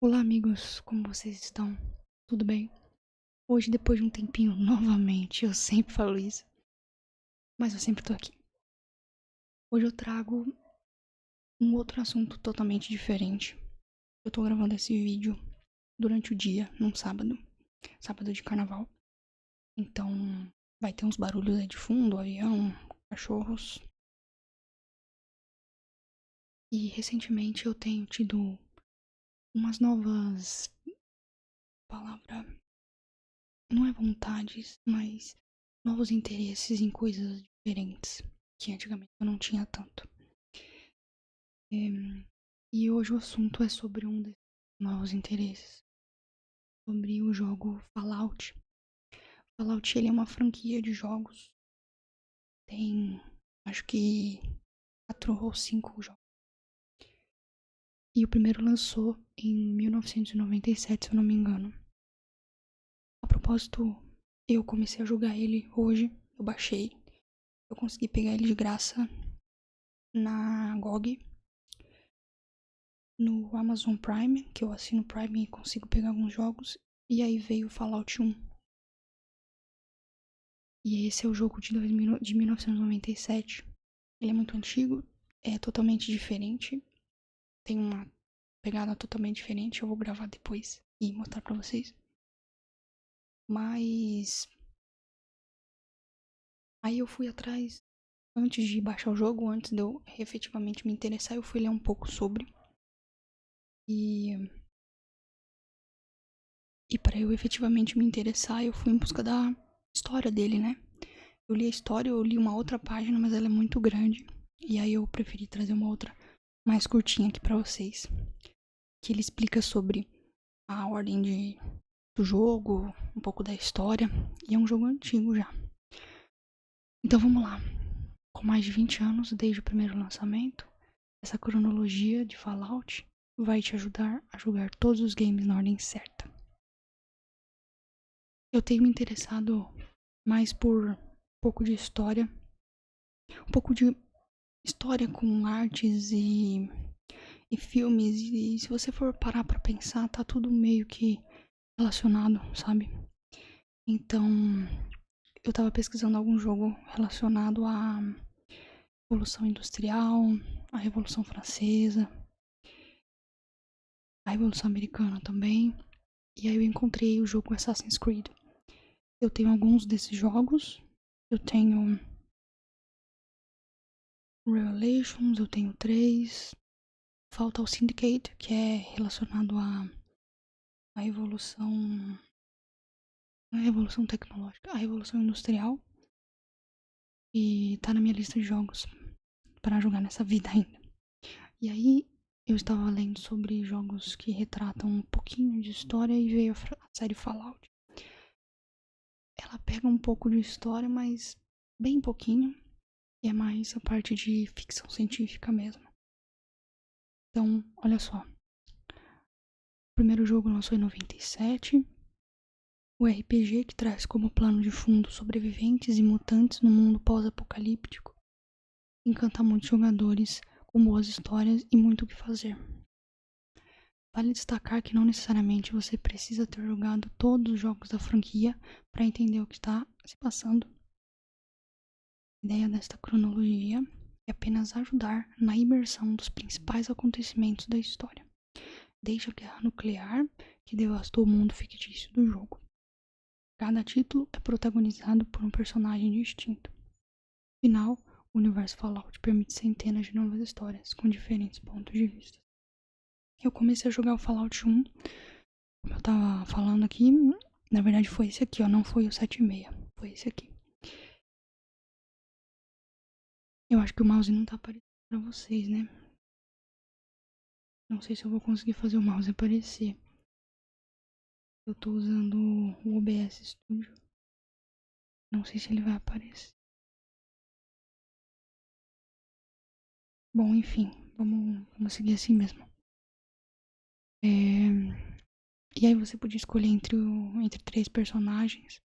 Olá, amigos, como vocês estão? Tudo bem? Hoje, depois de um tempinho, novamente, eu sempre falo isso, mas eu sempre tô aqui. Hoje eu trago um outro assunto totalmente diferente. Eu tô gravando esse vídeo durante o dia, num sábado de carnaval. Então, vai ter uns barulhos aí de fundo, avião, cachorros. E recentemente eu tenho tido umas novas palavras, não é vontades, mas novos interesses em coisas diferentes, que antigamente eu não tinha tanto. E hoje o assunto é sobre um desses novos interesses, sobre o jogo Fallout. Fallout, ele é uma franquia de jogos, tem acho que 4 ou 5 jogos. E o primeiro lançou em 1997, se eu não me engano. A propósito, eu comecei a jogar ele hoje, eu baixei. Eu consegui pegar ele de graça na GOG, no Amazon Prime, que eu assino Prime e consigo pegar alguns jogos. E aí veio o Fallout 1. E esse é o jogo de 1997. Ele é muito antigo, é totalmente diferente. Tem uma pegada totalmente diferente. Eu vou gravar depois e mostrar pra vocês. Mas aí eu fui atrás, antes de baixar o jogo, antes de eu efetivamente me interessar, eu fui ler um pouco sobre. E para eu efetivamente me interessar, eu fui em busca da história dele, né? Eu li a história, eu li uma outra página, mas ela é muito grande. E aí eu preferi trazer uma outra mais curtinha aqui pra vocês. Que ele explica sobre a ordem do jogo, um pouco da história. E é um jogo antigo já. Então vamos lá. Com mais de 20 anos desde o primeiro lançamento, essa cronologia de Fallout vai te ajudar a jogar todos os games na ordem certa. Eu tenho me interessado mais por um pouco de história. Um pouco de história com artes e filmes. E se você for parar pra pensar, tá tudo meio que relacionado, sabe? Então, eu tava pesquisando algum jogo relacionado à Revolução Industrial, à Revolução Francesa, à Revolução Americana também. E aí eu encontrei o jogo Assassin's Creed. Eu tenho alguns desses jogos. Eu tenho Revelations, eu tenho 3. Falta o Syndicate, que é relacionado à Revolução... Não é a Revolução Tecnológica, a Revolução Industrial. E tá na minha lista de jogos para jogar nessa vida ainda. E aí eu estava lendo sobre jogos que retratam um pouquinho de história e veio a série Fallout. Ela pega um pouco de história, mas bem pouquinho. E é mais a parte de ficção científica mesmo. Então, olha só. O primeiro jogo lançou em 97. O RPG, que traz como plano de fundo sobreviventes e mutantes no mundo pós-apocalíptico, encanta muitos jogadores com boas histórias e muito o que fazer. Vale destacar que não necessariamente você precisa ter jogado todos os jogos da franquia para entender o que está se passando. A ideia desta cronologia é apenas ajudar na imersão dos principais acontecimentos da história, desde a guerra nuclear que devastou o mundo fictício do jogo. Cada título é protagonizado por um personagem distinto. Afinal, o universo Fallout permite centenas de novas histórias com diferentes pontos de vista. Eu comecei a jogar o Fallout 1, como eu tava falando aqui, na verdade foi esse aqui, ó, não foi o 7.6, foi esse aqui. Eu acho que o mouse não tá aparecendo pra vocês, né? Não sei se eu vou conseguir fazer o mouse aparecer. Eu tô usando o OBS Studio. Não sei se ele vai aparecer. Bom, enfim, vamos seguir assim mesmo. E aí você podia escolher entre 3 personagens.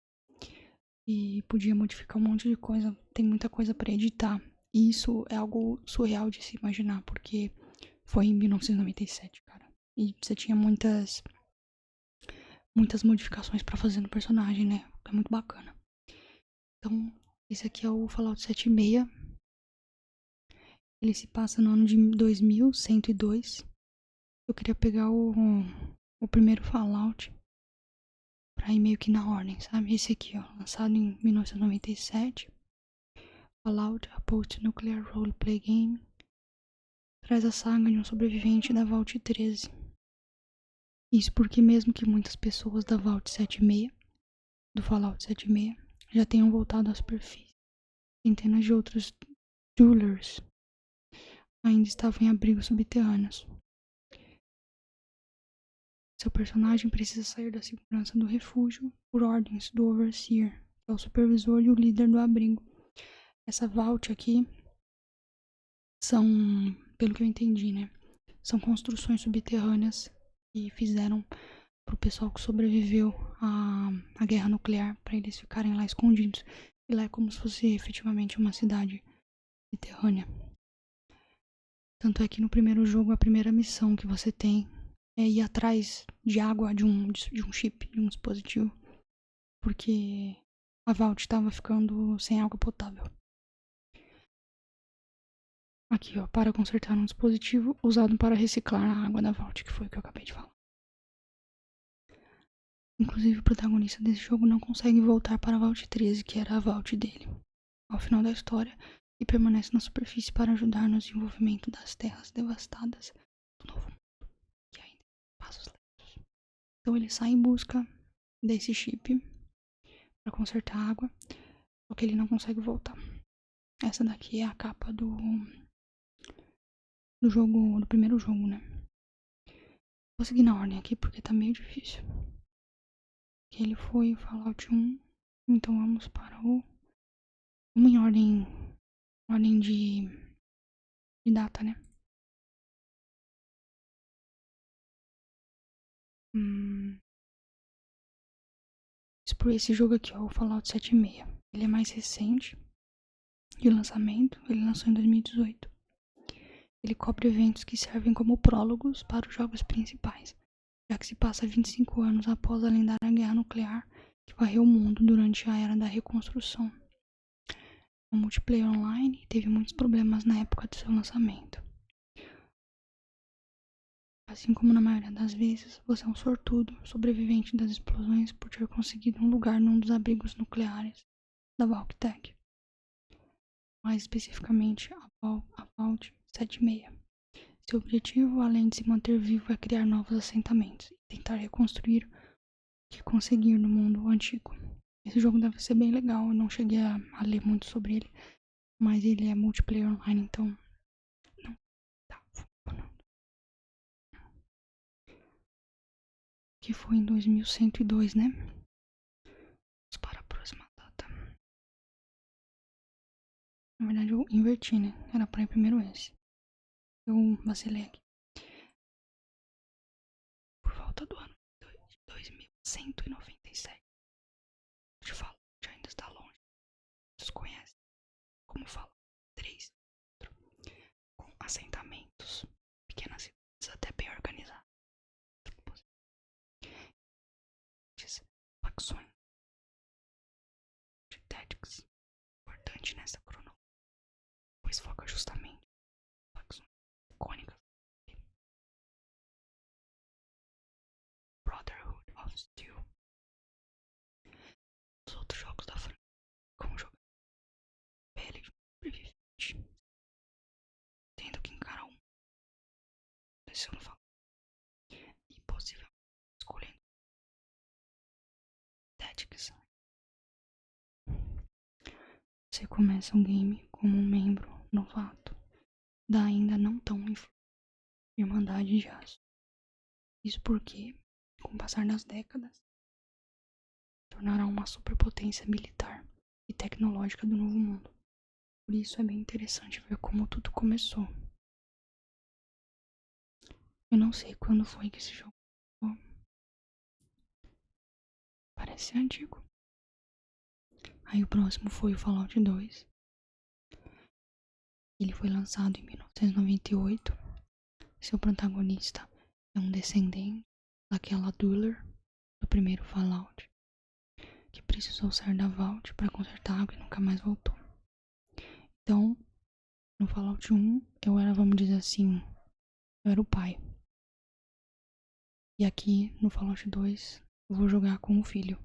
E podia modificar um monte de coisa. Tem muita coisa pra editar. E isso é algo surreal de se imaginar, porque foi em 1997, cara. E você tinha muitas modificações pra fazer no personagem, né? É muito bacana. Então, esse aqui é o Fallout 76. Ele se passa no ano de 2102. Eu queria pegar o primeiro Fallout pra ir meio que na ordem, sabe? Esse aqui, ó, lançado em 1997. Fallout, a post-nuclear roleplay game. Traz a saga de um sobrevivente da Vault 13. Isso porque mesmo que muitas pessoas da Vault 76, do Fallout 76, já tenham voltado à superfície, centenas de outros Dwellers ainda estavam em abrigos subterrâneos. Seu personagem precisa sair da segurança do refúgio por ordens do Overseer, que é o supervisor e o líder do abrigo. Essa Vault aqui são, pelo que eu entendi, né? São construções subterrâneas que fizeram pro pessoal que sobreviveu à guerra nuclear, para eles ficarem lá escondidos. E lá é como se fosse efetivamente uma cidade subterrânea. Tanto é que no primeiro jogo, a primeira missão que você tem é ir atrás de água de um chip, de um dispositivo. Porque a Vault estava ficando sem água potável. Aqui, ó, para consertar um dispositivo usado para reciclar a água da Vault, que foi o que eu acabei de falar. Inclusive, o protagonista desse jogo não consegue voltar para a Vault 13, que era a Vault dele, ao final da história, e permanece na superfície para ajudar no desenvolvimento das terras devastadas do Novo Mundo, que ainda tem passos lentos. Então ele sai em busca desse chip para consertar a água, só que ele não consegue voltar. Essa daqui é a capa do jogo, do primeiro jogo, né? Vou seguir na ordem aqui porque tá meio difícil. Ele foi o Fallout 1, então vamos para o... Vamos em ordem de data, né? Por esse jogo aqui, ó, o Fallout 76. Ele é mais recente de lançamento, ele lançou em 2018. Ele cobre eventos que servem como prólogos para os jogos principais, já que se passa 25 anos após a lendária guerra nuclear que varreu o mundo durante a era da reconstrução. O multiplayer online teve muitos problemas na época do seu lançamento. Assim como na maioria das vezes, você é um sortudo, sobrevivente das explosões por ter conseguido um lugar num dos abrigos nucleares da Valktech. Mais especificamente, a Vault 76. Seu objetivo, além de se manter vivo, é criar novos assentamentos e tentar reconstruir o que conseguir no mundo antigo. Esse jogo deve ser bem legal, eu não cheguei a ler muito sobre ele, mas ele é multiplayer online, então não tá funcionando. Que foi em 2102, né? Vamos para a próxima data. Na verdade eu inverti, né? Era pra ir primeiro esse. Eu vacilei aqui. Por volta do ano de 2197. Eu te falo, já ainda está longe. Vocês conhecem como fala 3, com assentamentos, pequenas cidades até bem organizadas. Facções de Tactics, importante nessa cronologia, pois foca justamente em facções icônicas. Brotherhood of Steel. Os outros jogos da franquia, como jogar pele de sobrevivente, tendo que encarar um desse no falo, e possivelmente escolhendo Tactics. Você começa um game como um membro novato da ainda não tão influente Irmandade de Aço. Isso porque, com o passar das décadas, tornará uma superpotência militar e tecnológica do Novo Mundo. Por isso é bem interessante ver como tudo começou. Eu não sei quando foi que esse jogo começou. Parece ser antigo. Aí o próximo foi o Fallout 2. Ele foi lançado em 1998. Seu protagonista é um descendente daquela Dweller do primeiro Fallout, que precisou sair da Vault para consertar algo e nunca mais voltou. Então, no Fallout 1, eu era, vamos dizer assim, eu era o pai. E aqui, no Fallout 2, eu vou jogar com o filho.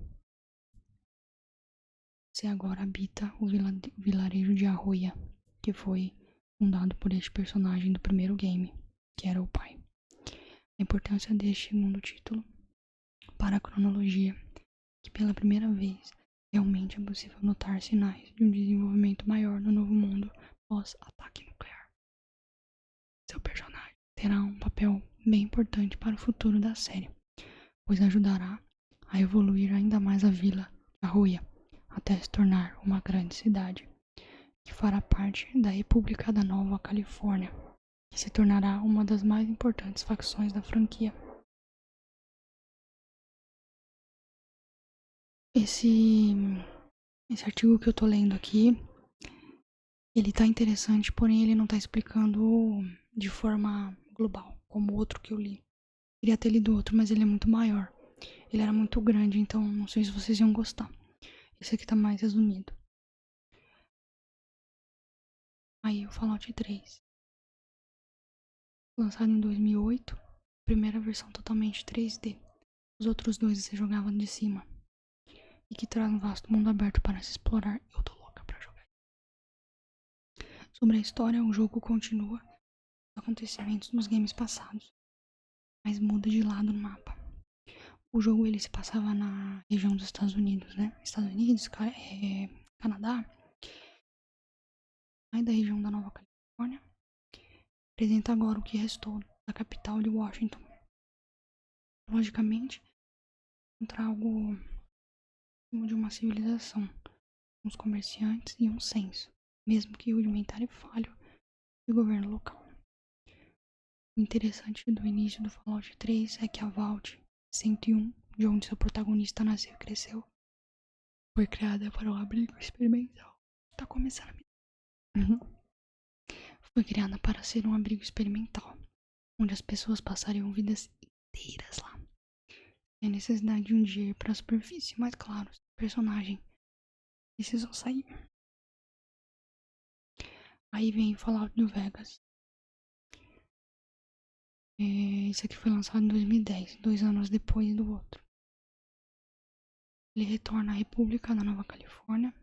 Você agora habita o vilarejo de Arroia, que foi fundado por este personagem do primeiro game, que era o pai. A importância deste segundo título para a cronologia, que pela primeira vez realmente é possível notar sinais de um desenvolvimento maior no novo mundo pós-ataque nuclear. Seu personagem terá um papel bem importante para o futuro da série, pois ajudará a evoluir ainda mais a vila de Arroia, até se tornar uma grande cidade, que fará parte da República da Nova Califórnia, que se tornará uma das mais importantes facções da franquia. Esse artigo que eu tô lendo aqui, ele tá interessante, porém ele não tá explicando de forma global, como o outro que eu li. Queria ter lido outro, mas ele é muito maior. Ele era muito grande, então não sei se vocês iam gostar. Esse aqui tá mais resumido. Aí o Fallout 3. Lançado em 2008, primeira versão totalmente 3D. Os outros dois você jogava de cima. E que traz um vasto mundo aberto para se explorar. Eu tô louca pra jogar. Sobre a história, o jogo continua os acontecimentos dos games passados, mas muda de lado no mapa. O jogo ele se passava na região dos Estados Unidos, né? Estados Unidos, Canadá, aí da região da Nova Califórnia. Apresenta agora o que restou da capital de Washington. Logicamente, encontra algo de uma civilização, uns comerciantes e um censo, mesmo que rudimentar e falho, de governo local. O interessante do início do Fallout 3 é que a Vault 101, de onde seu protagonista nasceu e cresceu, foi criada para um abrigo experimental. Tá começando a me... Foi criada para ser um abrigo experimental, onde as pessoas passariam vidas inteiras lá. E a necessidade de um dia ir para a superfície, mas claro, o personagem precisou sair. Aí vem Fallout New Vegas. Esse aqui foi lançado em 2010, 2 anos depois do outro. Ele retorna à República da Nova Califórnia,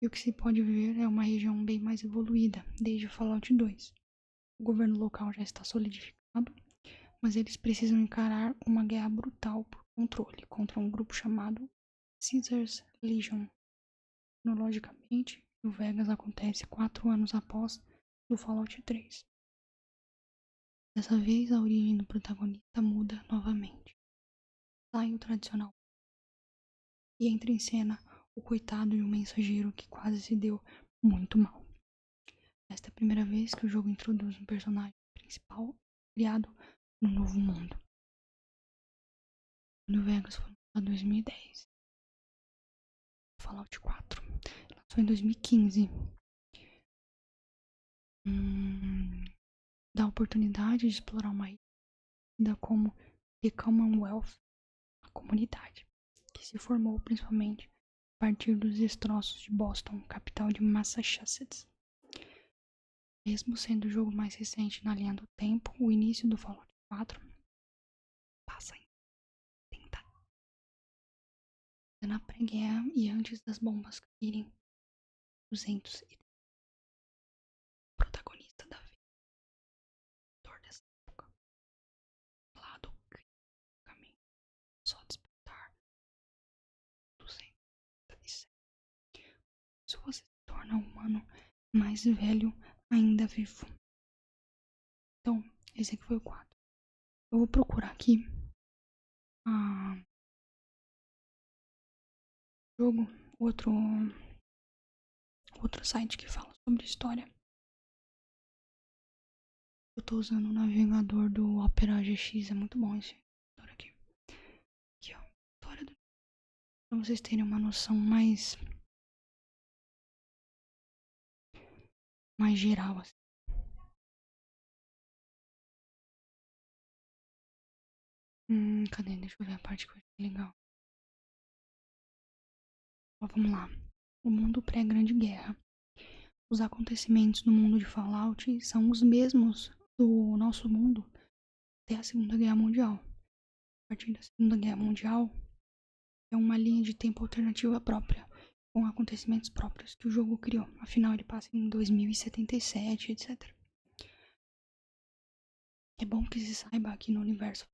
e o que se pode ver é uma região bem mais evoluída desde o Fallout 2. O governo local já está solidificado, mas eles precisam encarar uma guerra brutal por controle contra um grupo chamado Caesar's Legion. Cronologicamente, o Vegas acontece 4 anos após o Fallout 3. Dessa vez, a origem do protagonista muda novamente. Sai o tradicional e entra em cena o coitado de um mensageiro que quase se deu muito mal. Esta é a primeira vez que o jogo introduz um personagem principal criado no novo mundo. No Vegas foi lançado em 2010. Fallout 4 lançou em 2015. Dá a oportunidade de explorar uma ilha como The Commonwealth, a comunidade, que se formou principalmente a partir dos destroços de Boston, capital de Massachusetts. Mesmo sendo o jogo mais recente na linha do tempo, o início do Fallout 4 passa em 30 na pré-guerra e antes das bombas caírem. 200 e protagonista da vida dessa época, lá do caminho, só despertar 207. Se você se torna um humano mais velho ainda vivo. Então, esse aqui foi o 4. Eu vou procurar aqui jogo, outro site que fala sobre história. Eu tô usando o navegador do Opera GX, é muito bom esse navegador aqui. Aqui, ó, história do... Pra vocês terem uma noção mais geral, assim. Cadê? Deixa eu ver a parte que eu achei legal. Ó, vamos lá. O mundo pré-Grande Guerra. Os acontecimentos no mundo de Fallout são os mesmos do nosso mundo até a Segunda Guerra Mundial. A partir da Segunda Guerra Mundial, é uma linha de tempo alternativa própria, com acontecimentos próprios que o jogo criou. Afinal, ele passa em 2077, etc. É bom que se saiba que no universo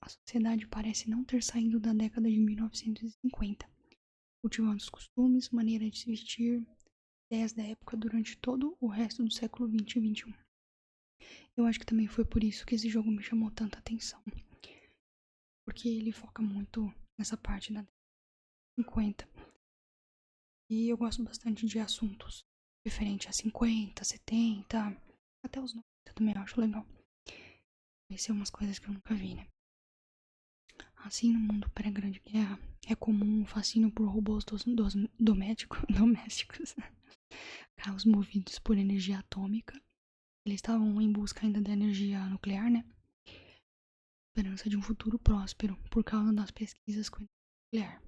a sociedade parece não ter saído da década de 1950, cultivando os costumes, maneira de se vestir, ideias da época durante todo o resto do século XX e XXI. Eu acho que também foi por isso que esse jogo me chamou tanta atenção, porque ele foca muito nessa parte da década de 50. E eu gosto bastante de assuntos referentes a 50, 70, até os 90 também eu acho legal. Conhecer umas coisas que eu nunca vi, né? Assim, no mundo pré-Grande Guerra, é comum o fascínio por robôs domésticos, carros movidos por energia atômica. Eles estavam em busca ainda da energia nuclear, né? Esperança de um futuro próspero por causa das pesquisas com energia nuclear.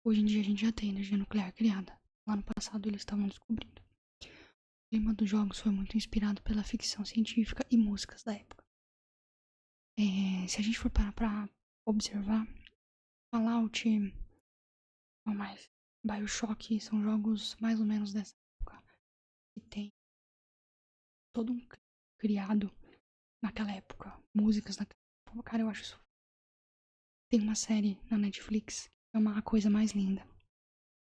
Hoje em dia a gente já tem energia nuclear criada. Lá no passado eles estavam descobrindo. O clima dos jogos foi muito inspirado pela ficção científica e músicas da época. Se a gente for parar pra observar, Fallout, ou mais, BioShock são jogos mais ou menos dessa época. Que tem todo um criado naquela época. Músicas naquela época. Cara, eu acho isso. Tem uma série na Netflix que é uma coisa mais linda.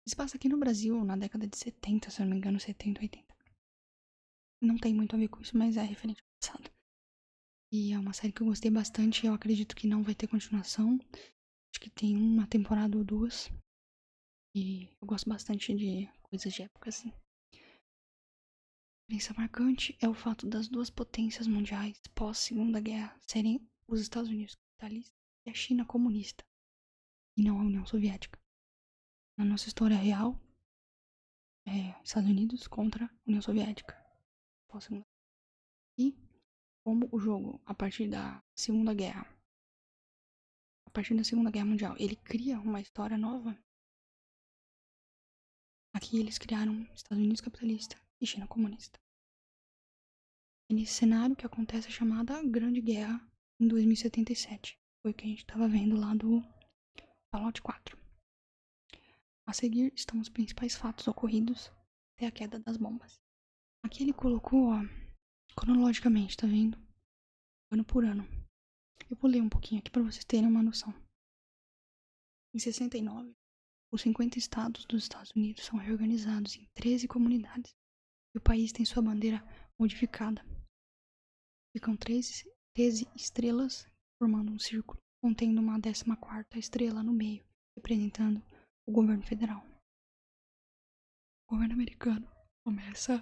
Se passa aqui no Brasil na década de 70, se eu não me engano, 70, 80. Não tem muito a ver com isso, mas é referente ao passado. E é uma série que eu gostei bastante. Eu acredito que não vai ter continuação. Acho que tem uma temporada ou duas. E eu gosto bastante de coisas de época assim. A diferença marcante é o fato das duas potências mundiais pós-Segunda Guerra serem os Estados Unidos capitalistas e a China comunista, e não a União Soviética. Na nossa história real, Estados Unidos contra a União Soviética pós-Segunda Guerra. E como o jogo, a partir da Segunda Guerra Mundial, ele cria uma história nova. Aqui eles criaram Estados Unidos capitalista e China comunista. É nesse cenário que acontece a chamada Grande Guerra em 2077. Foi o que a gente estava vendo lá do Fallout 4. A seguir estão os principais fatos ocorridos até a queda das bombas. Aqui ele colocou, ó, cronologicamente, tá vendo? Ano por ano. Eu vou ler um pouquinho aqui para vocês terem uma noção. Em 69, os 50 estados dos Estados Unidos são reorganizados em 13 comunidades e o país tem sua bandeira modificada. Ficam 13 estrelas formando um círculo, contendo uma 14ª estrela no meio, representando o governo federal. O governo americano começa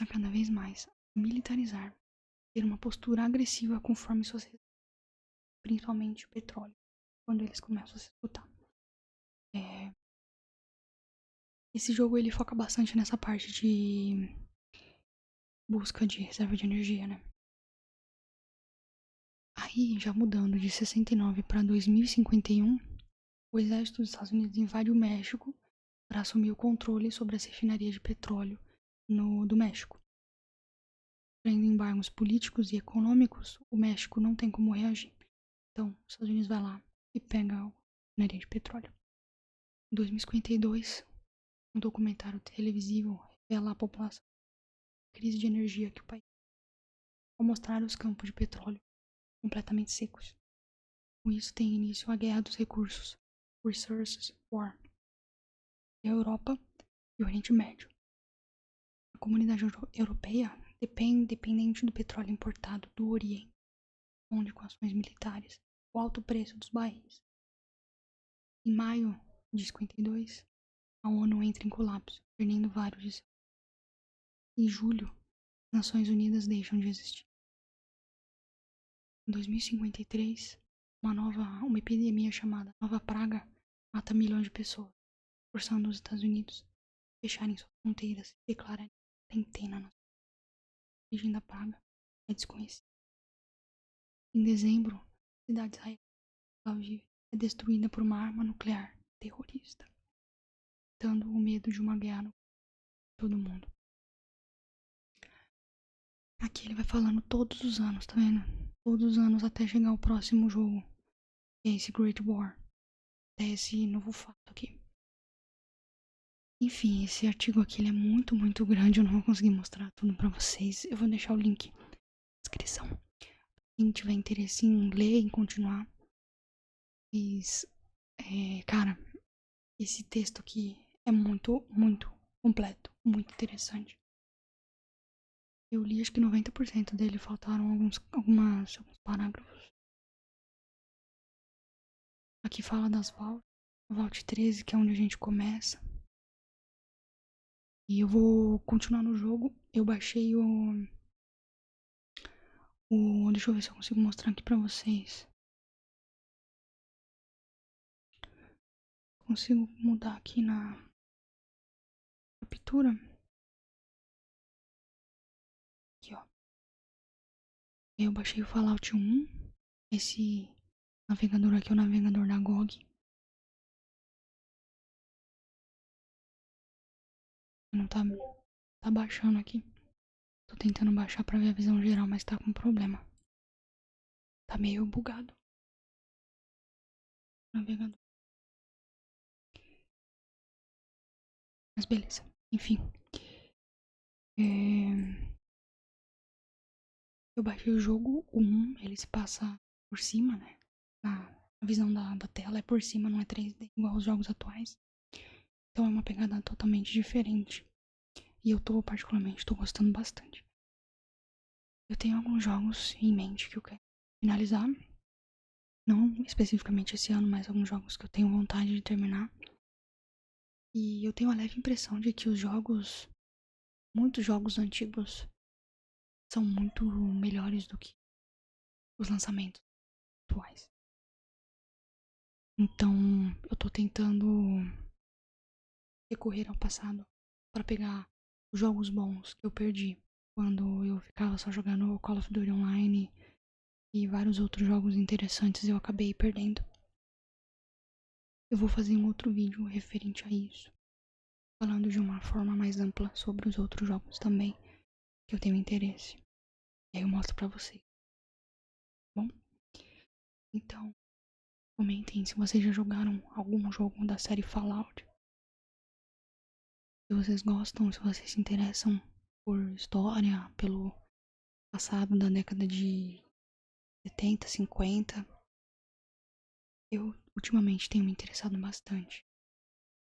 cada vez mais a militarizar, ter uma postura agressiva conforme suas principalmente o petróleo, quando eles começam a se escutar. Esse jogo ele foca bastante nessa parte de busca de reserva de energia, né? Aí, já mudando de 69 para 2051, o exército dos Estados Unidos invade o México para assumir o controle sobre as refinarias de petróleo do México. Tendo embargos políticos e econômicos, o México não tem como reagir. Então, os Estados Unidos vai lá e pega a refinaria de petróleo. Em 2052, um documentário televisivo revela à população a crise de energia que o país tem, ao mostrar os campos de petróleo completamente secos. Com isso tem início a Guerra dos Recursos, Resources War, e a Europa e o Oriente Médio. A comunidade europeia dependente do petróleo importado do Oriente, onde com ações militares, o alto preço dos barris. Em maio de 52, a ONU entra em colapso, perdendo vários de seus. Em julho, as Nações Unidas deixam de existir. Em 2053, uma epidemia chamada Nova Praga mata milhões de pessoas, forçando os Estados Unidos a fecharem suas fronteiras e declararem quarentena. A origem da praga é desconhecida. Em dezembro, a cidade de Tel Aviv é destruída por uma arma nuclear terrorista, dando o medo de uma guerra no todo mundo. Aqui ele vai falando todos os anos, tá vendo? Todos os anos até chegar o próximo jogo, que é esse Great War. Até esse novo fato aqui. Enfim, esse artigo aqui ele é muito, muito grande. Eu não vou conseguir mostrar tudo pra vocês. Eu vou deixar o link na descrição. Quem tiver interesse em ler, em continuar. Mas, cara, esse texto aqui é muito, muito completo. Muito interessante. Eu li acho que 90% dele. Faltaram alguns parágrafos. Aqui fala das Vault. Vault 13, que é onde a gente começa. E eu vou continuar no jogo. Eu baixei deixa eu ver se eu consigo mostrar aqui pra vocês. Consigo mudar aqui na captura. Aqui, ó. Eu baixei o Fallout 1. Esse navegador aqui é o navegador da GOG. Não tá baixando aqui. Tô tentando baixar pra ver a visão geral, mas tá com problema. Tá meio bugado. Navegador. Mas beleza. Enfim. Eu baixei o jogo 1. Ele se passa por cima, né? A visão da tela é por cima, não é 3D igual os jogos atuais. Então é uma pegada totalmente diferente. E eu particularmente, tô gostando bastante. Eu tenho alguns jogos em mente que eu quero finalizar. Não especificamente esse ano, mas alguns jogos que eu tenho vontade de terminar. E eu tenho a leve impressão de que muitos jogos antigos, são muito melhores do que os lançamentos atuais. Então, eu tô tentando recorrer ao passado para pegar os jogos bons que eu perdi quando eu ficava só jogando Call of Duty Online e vários outros jogos interessantes eu acabei perdendo. Eu vou fazer um outro vídeo referente a isso, falando de uma forma mais ampla sobre os outros jogos também que eu tenho interesse. E aí eu mostro pra vocês. Bom? Então, comentem se vocês já jogaram algum jogo da série Fallout. Se vocês gostam, se vocês se interessam por história, pelo passado da década de 70, 50. Eu ultimamente tenho me interessado bastante.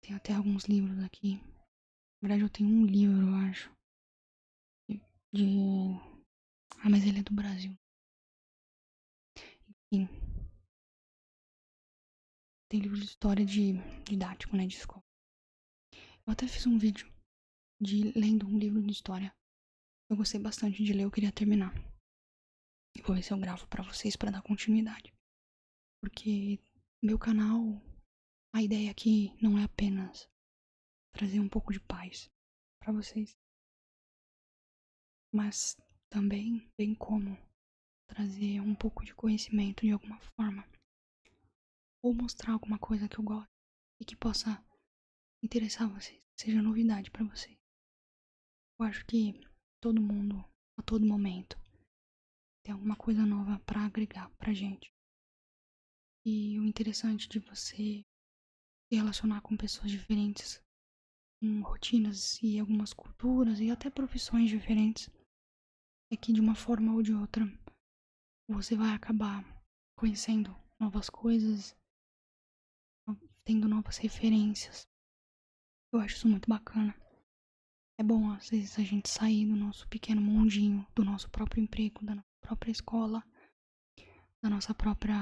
Tenho até alguns livros aqui. Na verdade, eu tenho um livro, eu acho. De. Ah, mas ele é do Brasil. Enfim. Tem livro de história didático, né? De escola. Eu até fiz um vídeo de lendo um livro de história. Eu gostei bastante de ler, eu queria terminar. E vou ver se eu gravo pra vocês pra dar continuidade. Porque meu canal, a ideia aqui não é apenas trazer um pouco de paz pra vocês, mas também bem como trazer um pouco de conhecimento de alguma forma, ou mostrar alguma coisa que eu gosto e que possa interessar vocês, seja novidade pra vocês. Eu acho que todo mundo, a todo momento, tem alguma coisa nova pra agregar pra gente. E o interessante de você se relacionar com pessoas diferentes, com rotinas e algumas culturas e até profissões diferentes, é que de uma forma ou de outra você vai acabar conhecendo novas coisas, tendo novas referências. Eu acho isso muito bacana. É bom, às vezes, a gente sair do nosso pequeno mundinho, do nosso próprio emprego, da nossa própria escola, da nossa própria,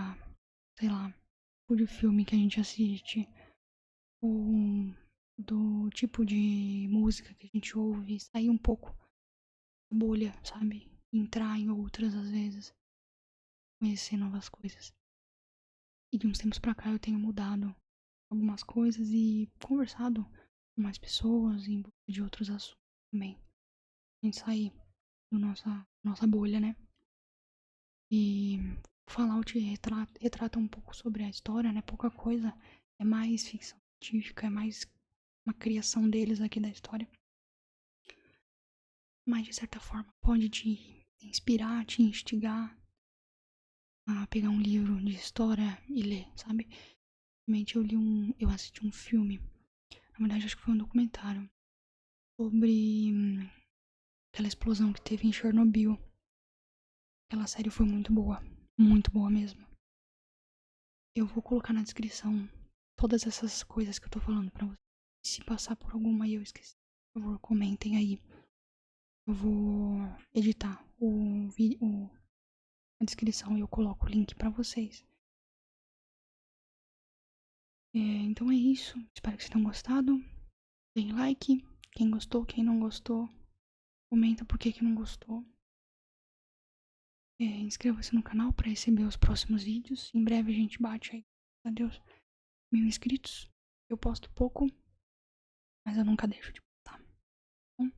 sei lá, tipo de filme que a gente assiste, ou do tipo de música que a gente ouve, sair um pouco da bolha, sabe? Entrar em outras, às vezes, conhecer novas coisas. E de uns tempos pra cá eu tenho mudado algumas coisas e conversado com mais pessoas em busca de outros assuntos também. A gente sair da nossa bolha, né? E Fallout retrata um pouco sobre a história, né? Pouca coisa. É mais ficção científica, é mais uma criação deles aqui da história. Mas de certa forma pode te inspirar, te instigar a pegar um livro de história e ler, sabe? Realmente eu assisti um filme, na verdade acho que foi um documentário, sobre aquela explosão que teve em Chernobyl. Aquela série foi muito boa mesmo. Eu vou colocar na descrição todas essas coisas que eu tô falando pra vocês. Se passar por alguma e eu esqueci, por favor, comentem aí. Eu vou editar a descrição e eu coloco o link pra vocês. Então é isso. Espero que vocês tenham gostado. Deem like. Quem gostou, quem não gostou, comenta por que não gostou. Inscreva-se no canal para receber os próximos vídeos. Em breve a gente bate aí, adeus, 1000 inscritos. Eu posto pouco, mas eu nunca deixo de postar. Bom,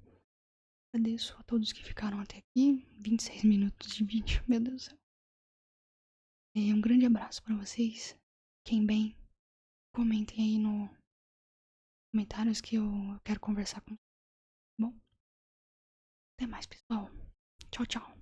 agradeço a todos que ficaram até aqui. 26 minutos de vídeo, meu Deus do céu. Um grande abraço para vocês. Fiquem bem. Comentem aí nos comentários que eu quero conversar com vocês. Bom, até mais, pessoal. Tchau, tchau.